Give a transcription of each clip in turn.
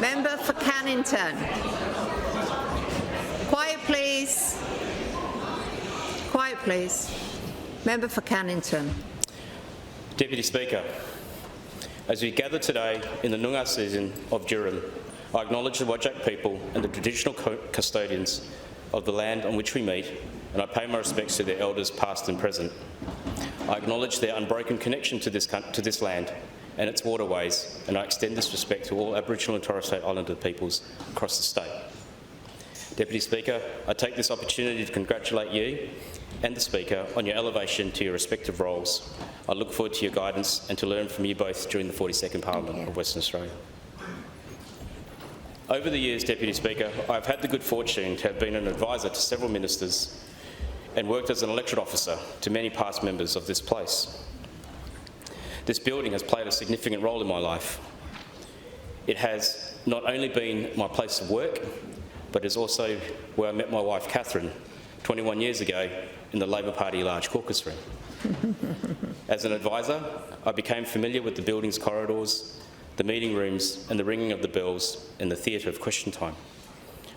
Member for Cannington. Quiet, please. Quiet, please. Member for Cannington. Deputy Speaker, as we gather today in the Noongar season of Durin, I acknowledge the Whadjuk people and the traditional custodians of the land on which we meet, and I pay my respects to their elders past and present. I acknowledge their unbroken connection to this land and its waterways, and I extend this respect to all Aboriginal and Torres Strait Islander peoples across the state. Deputy Speaker, I take this opportunity to congratulate you and the Speaker on your elevation to your respective roles. I look forward to your guidance and to learn from you both during the 42nd Parliament of Western Australia. Over the years, Deputy Speaker, I've had the good fortune to have been an advisor to several ministers and worked as an elected officer to many past members of this place. This building has played a significant role in my life. It has not only been my place of work, but is also where I met my wife, Catherine, 21 years ago in the Labor Party large caucus room. As an advisor, I became familiar with the building's corridors, the meeting rooms and the ringing of the bells in the theatre of question time.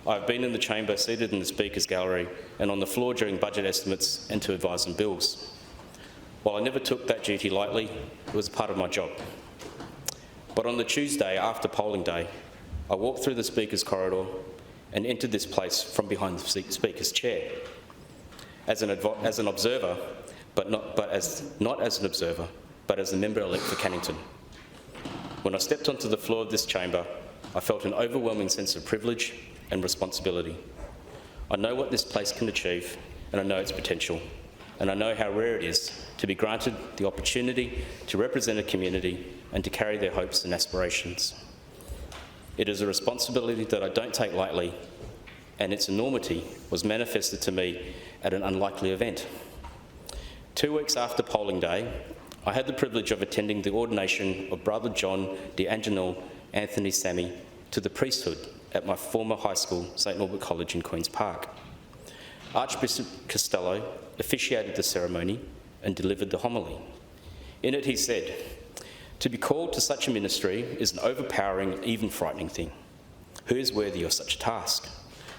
I've been in the chamber, seated in the Speaker's gallery and on the floor during budget estimates and to advise on bills. While I never took that duty lightly, it was part of my job. But on the Tuesday after polling day, I walked through the Speaker's corridor and entered this place from behind the Speaker's chair. As an observer, not as an observer, but as a member-elect for Cannington. When I stepped onto the floor of this chamber, I felt an overwhelming sense of privilege and responsibility. I know what this place can achieve, and I know its potential, and I know how rare it is to be granted the opportunity to represent a community and to carry their hopes and aspirations. It is a responsibility that I don't take lightly, and its enormity was manifested to me at an unlikely event. 2 weeks after polling day, I had the privilege of attending the ordination of Brother John D'Angelo Anthony Sammy to the priesthood at my former high school, St Norbert College in Queen's Park. Archbishop Costello officiated the ceremony and delivered the homily. In it he said, "To be called to such a ministry is an overpowering, even frightening thing. Who is worthy of such a task?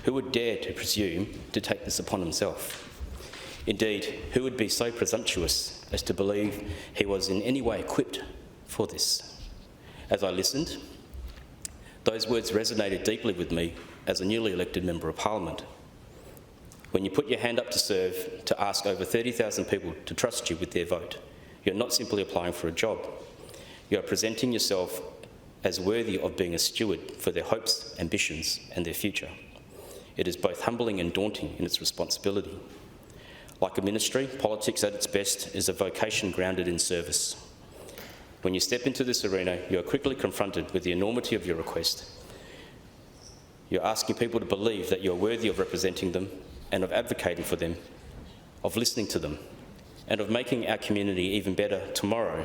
Who would dare to presume to take this upon himself? Indeed, who would be so presumptuous as to believe he was in any way equipped for this?" As I listened, those words resonated deeply with me as a newly elected Member of Parliament. When you put your hand up to serve, to ask over 30,000 people to trust you with their vote, you're not simply applying for a job. You are presenting yourself as worthy of being a steward for their hopes, ambitions and their future. It is both humbling and daunting in its responsibility. Like a ministry, politics at its best is a vocation grounded in service. When you step into this arena, you are quickly confronted with the enormity of your request. You're asking people to believe that you're worthy of representing them and of advocating for them, of listening to them, and of making our community even better tomorrow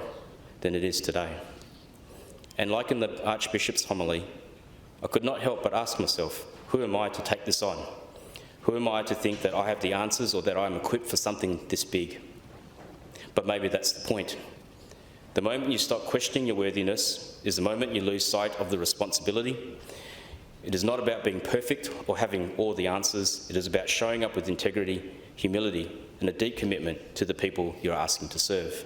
than it is today. And like in the Archbishop's homily, I could not help but ask myself, who am I to take this on? Who am I to think that I have the answers or that I am equipped for something this big? But maybe that's the point. The moment you stop questioning your worthiness is the moment you lose sight of the responsibility. It is not about being perfect or having all the answers. It is about showing up with integrity, humility, and a deep commitment to the people you're asking to serve.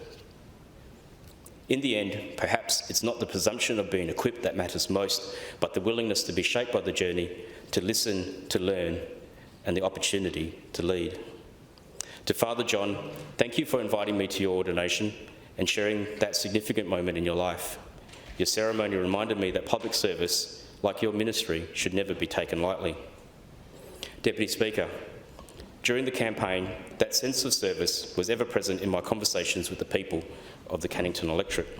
In the end, perhaps it's not the presumption of being equipped that matters most, but the willingness to be shaped by the journey, to listen, to learn, and the opportunity to lead. To Father John, thank you for inviting me to your ordination and sharing that significant moment in your life. Your ceremony reminded me that public service, like your ministry, should never be taken lightly. Deputy Speaker, during the campaign, that sense of service was ever present in my conversations with the people of the Cannington electorate.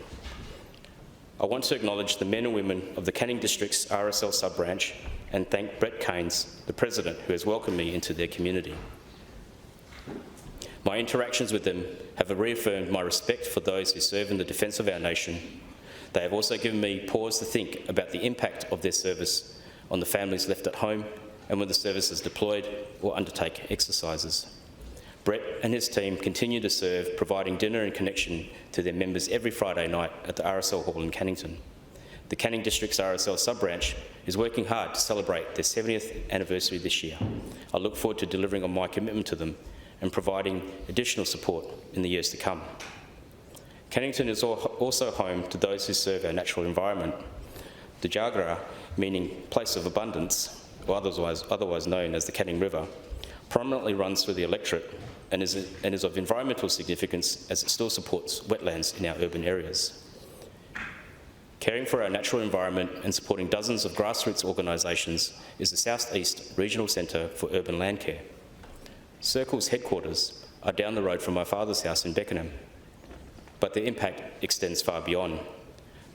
I want to acknowledge the men and women of the Canning District's RSL sub-branch and thank Brett Keynes, the President, who has welcomed me into their community. My interactions with them have reaffirmed my respect for those who serve in the defence of our nation. They have also given me pause to think about the impact of their service on the families left at home and when the service is deployed or undertake exercises. Brett and his team continue to serve, providing dinner and connection to their members every Friday night at the RSL Hall in Cannington. The Canning District's RSL sub-branch is working hard to celebrate their 70th anniversary this year. I look forward to delivering on my commitment to them and providing additional support in the years to come. Cannington is also home to those who serve our natural environment. The Jagara, meaning place of abundance, or otherwise known as the Canning River, prominently runs through the electorate and is of environmental significance as it still supports wetlands in our urban areas. Caring for our natural environment and supporting dozens of grassroots organisations is the South East Regional Centre for Urban Land Care. Circle's headquarters are down the road from my father's house in Beckenham, but their impact extends far beyond.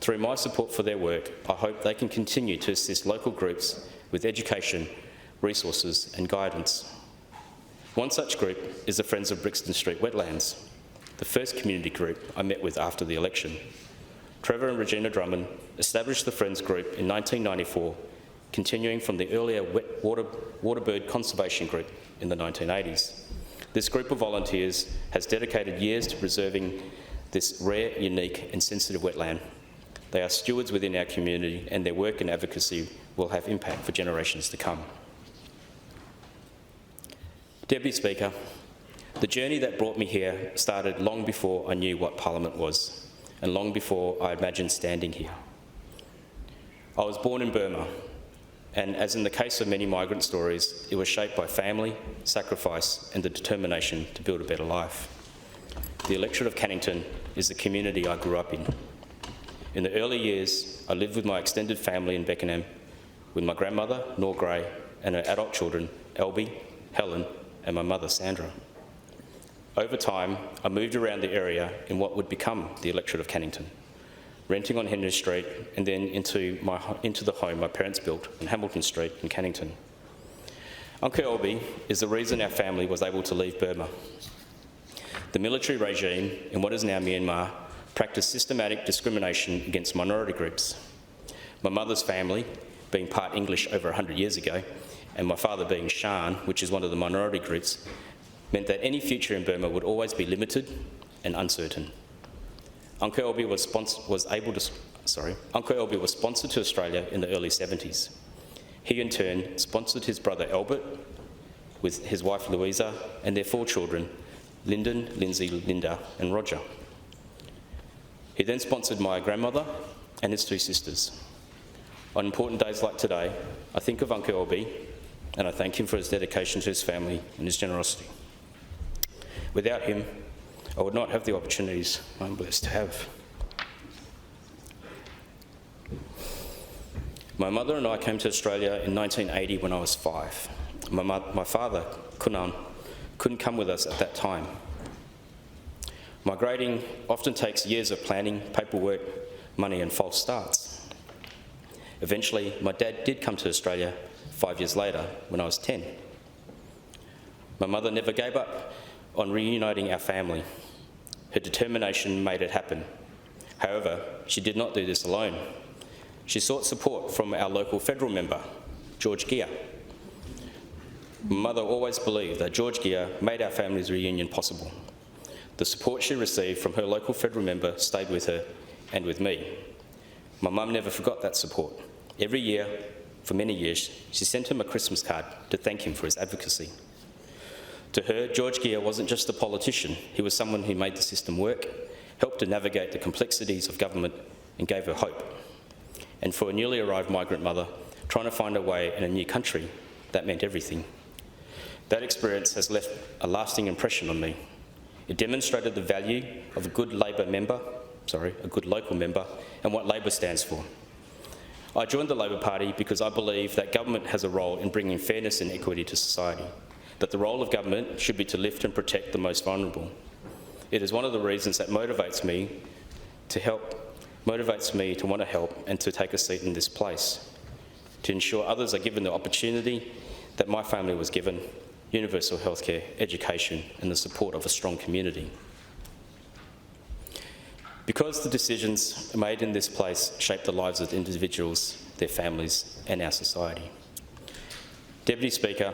Through my support for their work, I hope they can continue to assist local groups with education, resources and guidance. One such group is the Friends of Brixton Street Wetlands, the first community group I met with after the election. Trevor and Regina Drummond established the Friends group in 1994, continuing from the earlier Waterbird Conservation Group in the 1980s. This group of volunteers has dedicated years to preserving this rare, unique and sensitive wetland. They are stewards within our community and their work and advocacy will have impact for generations to come. Deputy Speaker, the journey that brought me here started long before I knew what Parliament was and long before I imagined standing here. I was born in Burma, and as in the case of many migrant stories, it was shaped by family, sacrifice and the determination to build a better life. The electorate of Cannington is the community I grew up in. In the early years, I lived with my extended family in Beckenham, with my grandmother, Nor Gray, and her adult children, Albie, Helen, and my mother, Sandra. Over time, I moved around the area in what would become the electorate of Cannington, renting on Henry Street and then into the home my parents built on Hamilton Street in Cannington. Uncle Albie is the reason our family was able to leave Burma. The military regime in what is now Myanmar practiced systematic discrimination against minority groups. My mother's family, being part English over 100 years ago, and my father being Shan, which is one of the minority groups, meant that any future in Burma would always be limited and uncertain. Uncle Albie was sponsored to Australia in the early 70s. He in turn sponsored his brother Albert with his wife Louisa and their 4 children, Lyndon, Lindsay, Linda and Roger. He then sponsored my grandmother and his 2 sisters. On important days like today, I think of Uncle Albie and I thank him for his dedication to his family and his generosity. Without him, I would not have the opportunities I'm blessed to have. My mother and I came to Australia in 1980 when I was 5. My father, Kunan, couldn't come with us at that time. Migrating often takes years of planning, paperwork, money and false starts. Eventually, my dad did come to Australia 5 years later when I was 10. My mother never gave up on reuniting our family. Her determination made it happen. However, she did not do this alone. She sought support from our local federal member, George Gear. My mother always believed that George Gear made our family's reunion possible. The support she received from her local federal member stayed with her and with me. My mum never forgot that support. Every year, for many years, she sent him a Christmas card to thank him for his advocacy. To her, George Gear wasn't just a politician, he was someone who made the system work, helped to navigate the complexities of government and gave her hope. And for a newly arrived migrant mother, trying to find a way in a new country, that meant everything. That experience has left a lasting impression on me. It demonstrated the value of a good local member, and what Labor stands for. I joined the Labor Party because I believe that government has a role in bringing fairness and equity to society, that the role of government should be to lift and protect the most vulnerable. It is one of the reasons that motivates me to want to help and to take a seat in this place, to ensure others are given the opportunity that my family was given, universal healthcare, education and the support of a strong community. Because the decisions made in this place shape the lives of individuals, their families and our society. Deputy Speaker,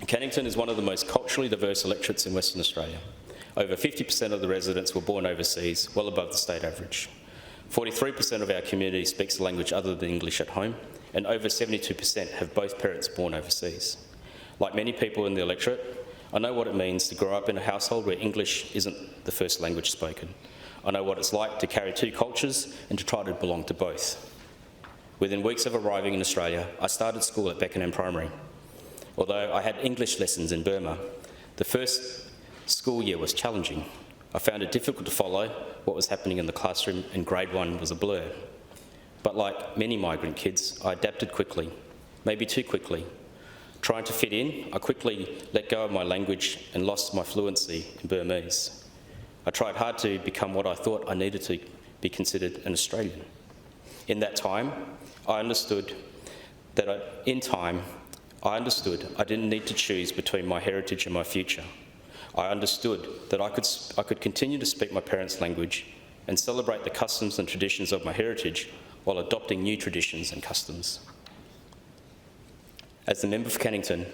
Cannington is one of the most culturally diverse electorates in Western Australia. Over 50% of the residents were born overseas, well above the state average. 43% of our community speaks a language other than English at home, and over 72% have both parents born overseas. Like many people in the electorate, I know what it means to grow up in a household where English isn't the first language spoken. I know what it's like to carry two cultures and to try to belong to both. Within weeks of arriving in Australia, I started school at Beckenham Primary. Although I had English lessons in Burma, the first school year was challenging. I found it difficult to follow what was happening in the classroom, and grade 1 was a blur. But like many migrant kids, I adapted quickly, maybe too quickly. Trying to fit in, I quickly let go of my language and lost my fluency in Burmese. I tried hard to become what I thought I needed to be considered an Australian. In that time, I understood I didn't need to choose between my heritage and my future. I understood that I could continue to speak my parents' language and celebrate the customs and traditions of my heritage while adopting new traditions and customs. As the member for Cannington,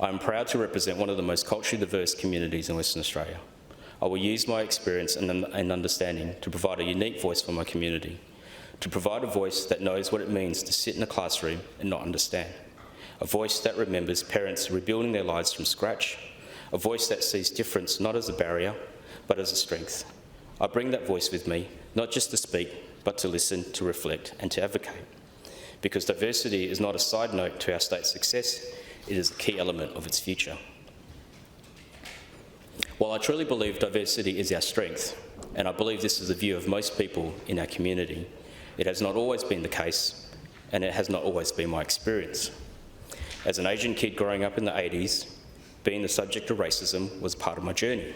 I am proud to represent one of the most culturally diverse communities in Western Australia. I will use my experience and understanding to provide a unique voice for my community, to provide a voice that knows what it means to sit in a classroom and not understand, a voice that remembers parents rebuilding their lives from scratch, a voice that sees difference not as a barrier, but as a strength. I bring that voice with me, not just to speak, but to listen, to reflect, and to advocate. Because diversity is not a side note to our state's success, it is a key element of its future. While I truly believe diversity is our strength, and I believe this is the view of most people in our community, it has not always been the case, and it has not always been my experience. As an Asian kid growing up in the 80s, being the subject of racism was part of my journey.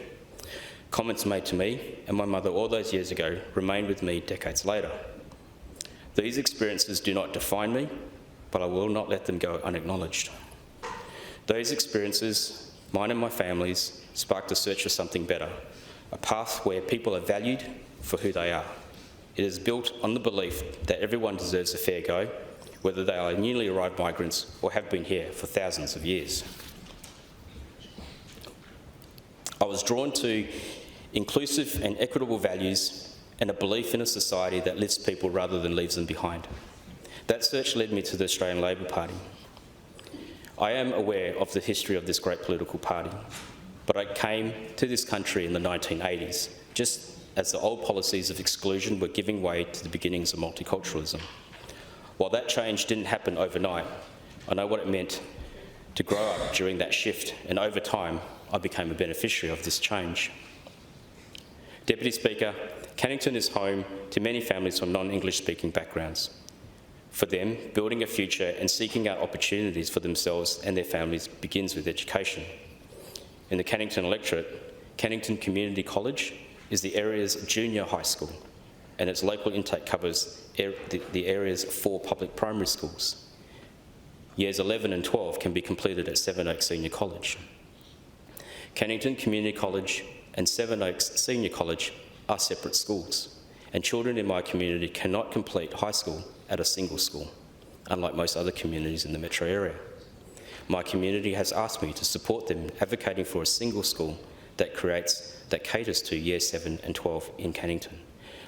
Comments made to me and my mother all those years ago remained with me decades later. These experiences do not define me, but I will not let them go unacknowledged. Those experiences, mine and my family's, sparked a search for something better, a path where people are valued for who they are. It is built on the belief that everyone deserves a fair go, whether they are newly arrived migrants or have been here for thousands of years. I was drawn to inclusive and equitable values and a belief in a society that lifts people rather than leaves them behind. That search led me to the Australian Labor Party. I am aware of the history of this great political party, but I came to this country in the 1980s, just as the old policies of exclusion were giving way to the beginnings of multiculturalism. While that change didn't happen overnight, I know what it meant to grow up during that shift, and over time, I became a beneficiary of this change. Deputy Speaker, Cannington is home to many families from non-English speaking backgrounds. For them, building a future and seeking out opportunities for themselves and their families begins with education. In the Cannington electorate, Cannington Community College is the area's junior high school, and its local intake covers the area's 4 public primary schools. Years 11 and 12 can be completed at Sevenoaks Senior College. Cannington Community College and Sevenoaks Senior College are separate schools, and children in my community cannot complete high school at a single school, unlike most other communities in the metro area. My community has asked me to support them advocating for a single school that caters to Year 7 and 12 in Cannington.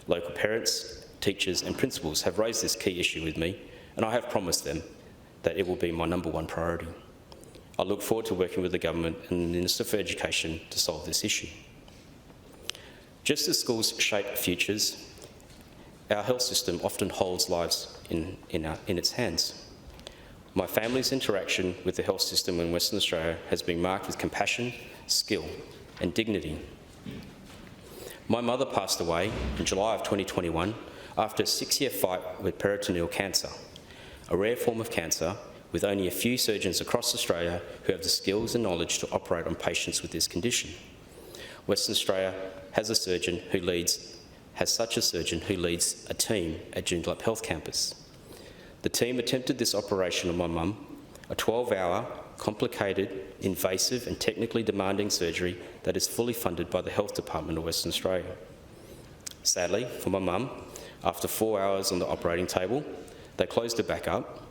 Local parents, teachers and principals have raised this key issue with me, and I have promised them that it will be my #1 priority. I look forward to working with the government and the Minister for Education to solve this issue. Just as schools shape futures, our health system often holds lives in its hands. My family's interaction with the health system in Western Australia has been marked with compassion, skill and dignity. My mother passed away in July of 2021 after a 6-year fight with peritoneal cancer, a rare form of cancer with only a few surgeons across Australia who have the skills and knowledge to operate on patients with this condition. Western Australia has such a surgeon who leads a team at Joondalup Health Campus. The team attempted this operation on my mum, a 12-hour, complicated, invasive and technically demanding surgery that is fully funded by the Health Department of Western Australia. Sadly, for my mum, after 4 hours on the operating table, they closed her back up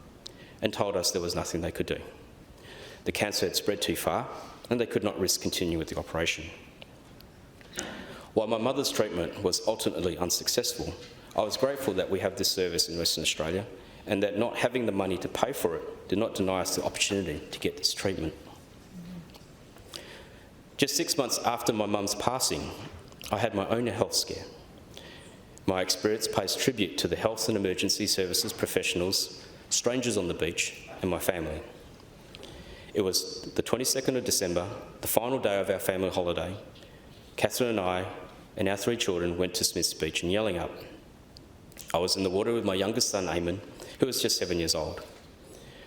and told us there was nothing they could do. The cancer had spread too far and they could not risk continuing with the operation. While my mother's treatment was ultimately unsuccessful, I was grateful that we have this service in Western Australia and that not having the money to pay for it did not deny us the opportunity to get this treatment. Just 6 months after my mum's passing, I had my own health scare. My experience pays tribute to the health and emergency services professionals, strangers on the beach, and my family. It was the 22nd of December, the final day of our family holiday. Catherine and I and our 3 children went to Smith's Beach in Yellingup. I was in the water with my youngest son, Eamon, who was just 7 years old.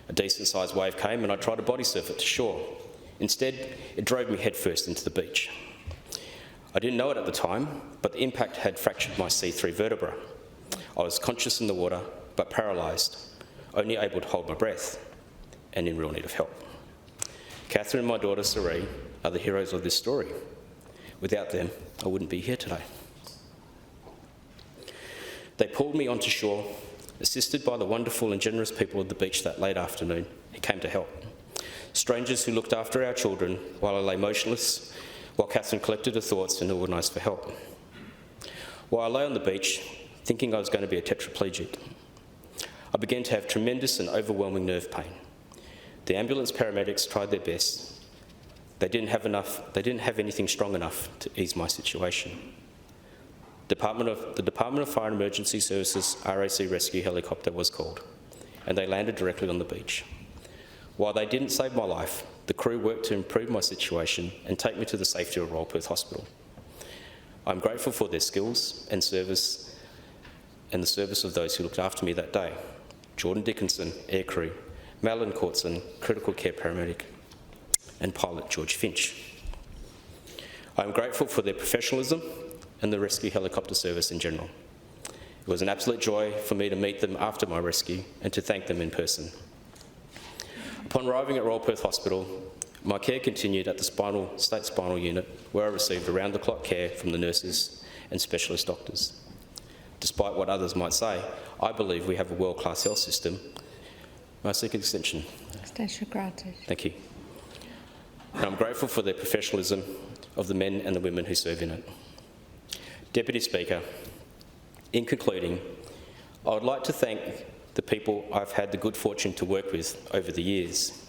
A decent-sized wave came and I tried to body surf it to shore. Instead, it drove me headfirst into the beach. I didn't know it at the time, but the impact had fractured my C3 vertebra. I was conscious in the water, but paralysed, only able to hold my breath, and in real need of help. Catherine and my daughter, Sari, are the heroes of this story. Without them, I wouldn't be here today. They pulled me onto shore, assisted by the wonderful and generous people of the beach that late afternoon who came to help. Strangers who looked after our children while I lay motionless, while Catherine collected her thoughts and organised for help. While I lay on the beach, thinking I was going to be a tetraplegic, I began to have tremendous and overwhelming nerve pain. The ambulance paramedics tried their best. They didn't have anything strong enough to ease my situation. The Department of Fire and Emergency Services RAC rescue helicopter was called, and they landed directly on the beach. While they didn't save my life, the crew worked to improve my situation and take me to the safety of Royal Perth Hospital. I'm grateful for their skills and service and the service of those who looked after me that day. Jordan Dickinson, aircrew, Madeline Courtson, critical care paramedic, and pilot George Finch. I'm grateful for their professionalism and the rescue helicopter service in general. It was an absolute joy for me to meet them after my rescue and to thank them in person. Upon arriving at Royal Perth Hospital, my care continued at the state spinal unit, where I received around-the-clock care from the nurses and specialist doctors. Despite what others might say, I believe we have a world-class health system. May I seek an extension? Extension granted. Thank you. And I'm grateful for the professionalism of the men and the women who serve in it. Deputy Speaker, in concluding, I would like to thank the people I've had the good fortune to work with over the years.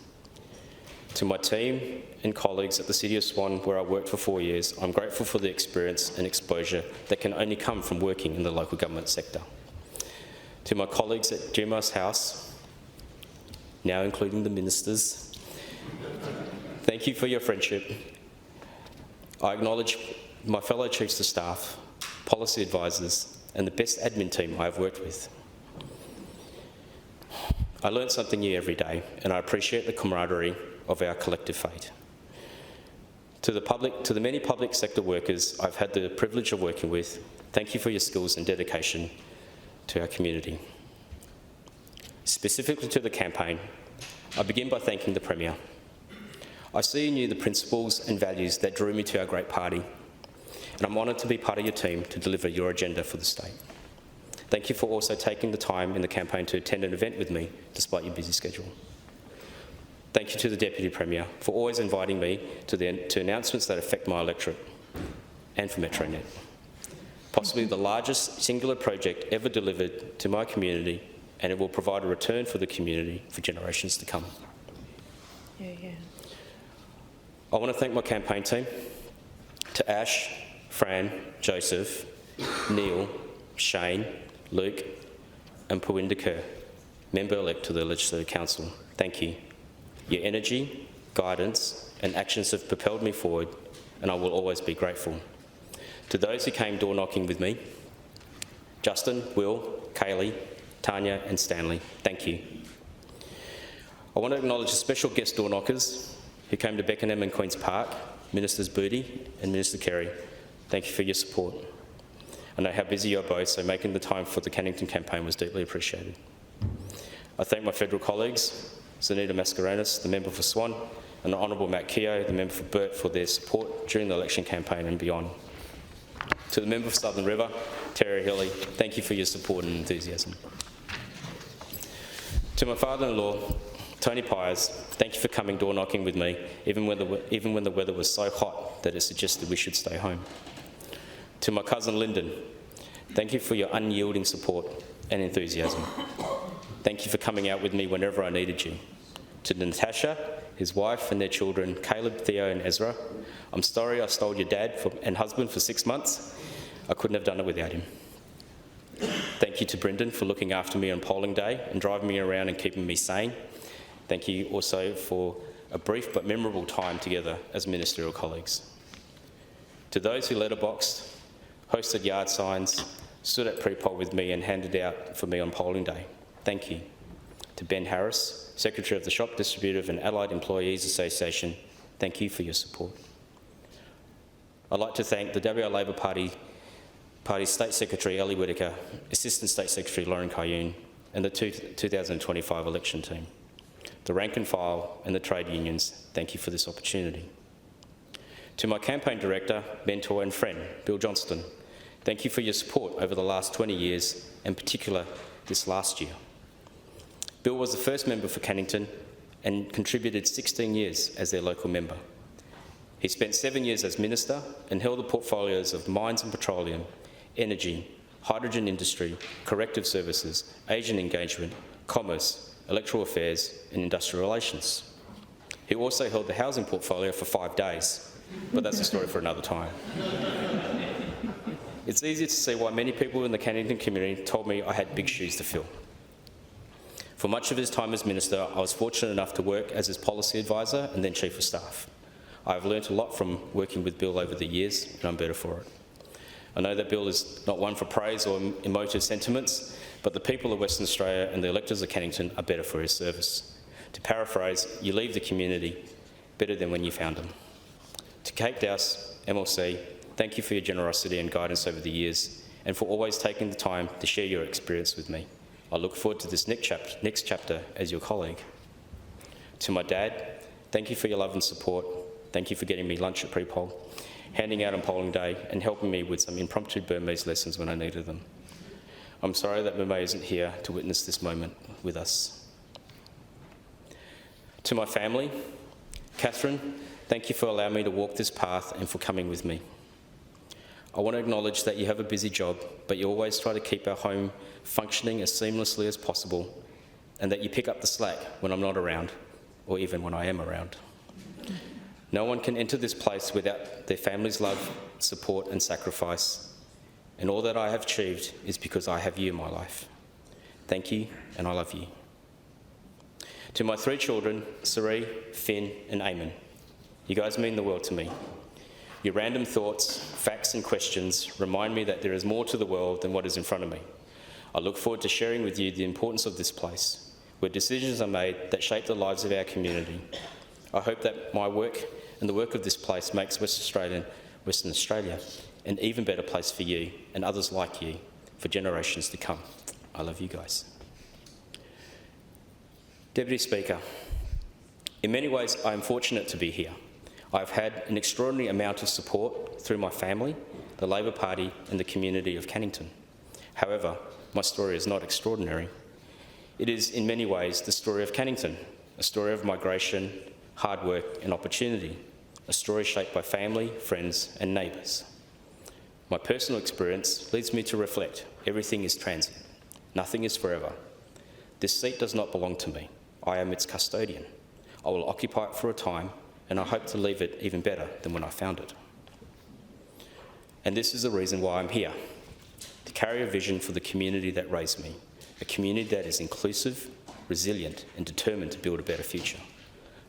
To my team and colleagues at the City of Swan, where I worked for 4 years, I'm grateful for the experience and exposure that can only come from working in the local government sector. To my colleagues at GMS House, now including the ministers, thank you for your friendship. I acknowledge my fellow chiefs of staff, policy advisors, and the best admin team I have worked with. I learn something new every day, and I appreciate the camaraderie of our collective fate. To the many public sector workers I've had the privilege of working with, thank you for your skills and dedication to our community. Specifically to the campaign, I begin by thanking the Premier. I see in you the principles and values that drew me to our great party, and I'm honoured to be part of your team to deliver your agenda for the state. Thank you for also taking the time in the campaign to attend an event with me, despite your busy schedule. Thank you to the Deputy Premier for always inviting me to announcements that affect my electorate, and for MetroNet, possibly the largest singular project ever delivered to my community, and it will provide a return for the community for generations to come. I want to thank my campaign team, to Ash, Fran, Joseph, Neil, Shane, Luke and Pawinda Kerr, Member-elect to the Legislative Council. Thank you. Your energy, guidance and actions have propelled me forward, and I will always be grateful. To those who came door knocking with me, Justin, Will, Kaylee, Tanya and Stanley, thank you. I want to acknowledge the special guest door knockers who came to Beckenham and Queen's Park, Ministers Booty and Minister Kerry. Thank you for your support. I know how busy you're both, so making the time for the Cannington campaign was deeply appreciated. I thank my federal colleagues, Zanita Mascarenas, the member for Swan, and the Honourable Matt Keogh, the member for Burt, for their support during the election campaign and beyond. To the member for Southern River, Terry Hilly, thank you for your support and enthusiasm. To my father-in-law, Tony Pyers, thank you for coming door knocking with me, even when the weather was so hot that it suggested we should stay home. To my cousin Lyndon, Thank you for your unyielding support and enthusiasm. Thank you for coming out with me whenever I needed you. To Natasha, his wife and their children, Caleb, Theo and Ezra, I'm sorry I stole your dad and husband for 6 months. I couldn't have done it without him. Thank you to Brendan for looking after me on polling day and driving me around and keeping me sane. Thank you also for a brief but memorable time together as ministerial colleagues. To those who letterboxed, hosted yard signs, stood at pre-poll with me and handed out for me on polling day, thank you. To Ben Harris, Secretary of the Shop Distributive and Allied Employees Association, thank you for your support. I'd like to thank the WA Labor Party State Secretary Ellie Whittaker, Assistant State Secretary Lauren Cayune, and the 2025 election team. The rank and file and the trade unions, thank you for this opportunity. To my campaign director, mentor and friend, Bill Johnston, thank you for your support over the last 20 years, in particular this last year. Bill was the first member for Cannington and contributed 16 years as their local member. He spent 7 years as minister and held the portfolios of mines and petroleum, energy, hydrogen industry, corrective services, Asian engagement, commerce, electoral affairs and industrial relations. He also held the housing portfolio for 5 days, but that's a story for another time. It's easy to see why many people in the Cannington community told me I had big shoes to fill. For much of his time as minister, I was fortunate enough to work as his policy advisor and then chief of staff. I've learnt a lot from working with Bill over the years, and I'm better for it. I know that Bill is not one for praise or emotive sentiments, but the people of Western Australia and the electors of Cannington are better for his service. To paraphrase, you leave the community better than when you found them. To Kate Dowse, MLC, thank you for your generosity and guidance over the years, and for always taking the time to share your experience with me. I look forward to this next chapter as your colleague. To my dad, thank you for your love and support. Thank you for getting me lunch at pre-poll, handing out on polling day, and helping me with some impromptu Burmese lessons when I needed them. I'm sorry that Mame isn't here to witness this moment with us. To my family, Catherine, thank you for allowing me to walk this path and for coming with me. I want to acknowledge that you have a busy job, but you always try to keep our home functioning as seamlessly as possible, and that you pick up the slack when I'm not around, or even when I am around. No one can enter this place without their family's love, support and sacrifice, and all that I have achieved is because I have you in my life. Thank you, and I love you. To my 3 children, Sari, Finn and Eamon, you guys mean the world to me. Your random thoughts, facts and questions remind me that there is more to the world than what is in front of me. I look forward to sharing with you the importance of this place, where decisions are made that shape the lives of our community. I hope that my work and the work of this place makes Western Australia an even better place for you and others like you for generations to come. I love you guys. Deputy Speaker, in many ways I am fortunate to be here. I've had an extraordinary amount of support through my family, the Labor Party and the community of Cannington. However, my story is not extraordinary. It is in many ways the story of Cannington, a story of migration, hard work and opportunity, a story shaped by family, friends and neighbours. My personal experience leads me to reflect everything is transient, nothing is forever. This seat does not belong to me. I am its custodian. I will occupy it for a time, and I hope to leave it even better than when I found it. And this is the reason why I'm here, to carry a vision for the community that raised me, a community that is inclusive, resilient and determined to build a better future.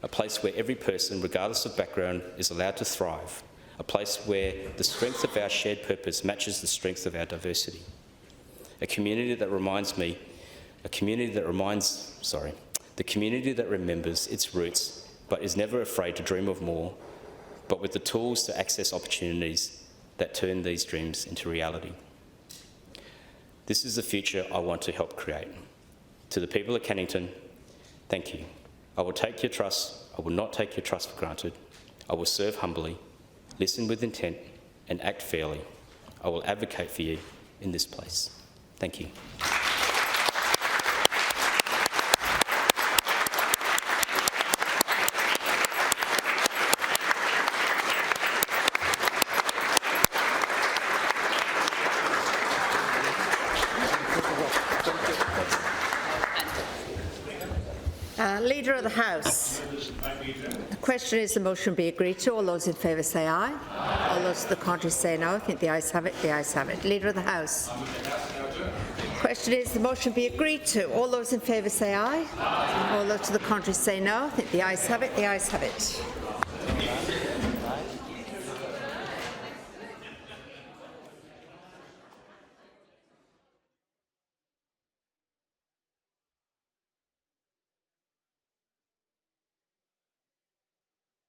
A place where every person, regardless of background, is allowed to thrive. A place where the strength of our shared purpose matches the strength of our diversity. A community that the community that remembers its roots but is never afraid to dream of more, but with the tools to access opportunities that turn these dreams into reality. This is the future I want to help create. To the people of Cannington, thank you. I will take your trust. I will not take your trust for granted. I will serve humbly, listen with intent, and act fairly. I will advocate for you in this place. Thank you. Leader of the House. The question is the motion be agreed to. All those in favour say aye. All those to the contrary say no. I think the ayes have it. The ayes have it. Leader of the House. The question is the motion be agreed to. All those in favour say aye. All those to the contrary say no. I think the ayes have it. The ayes have it.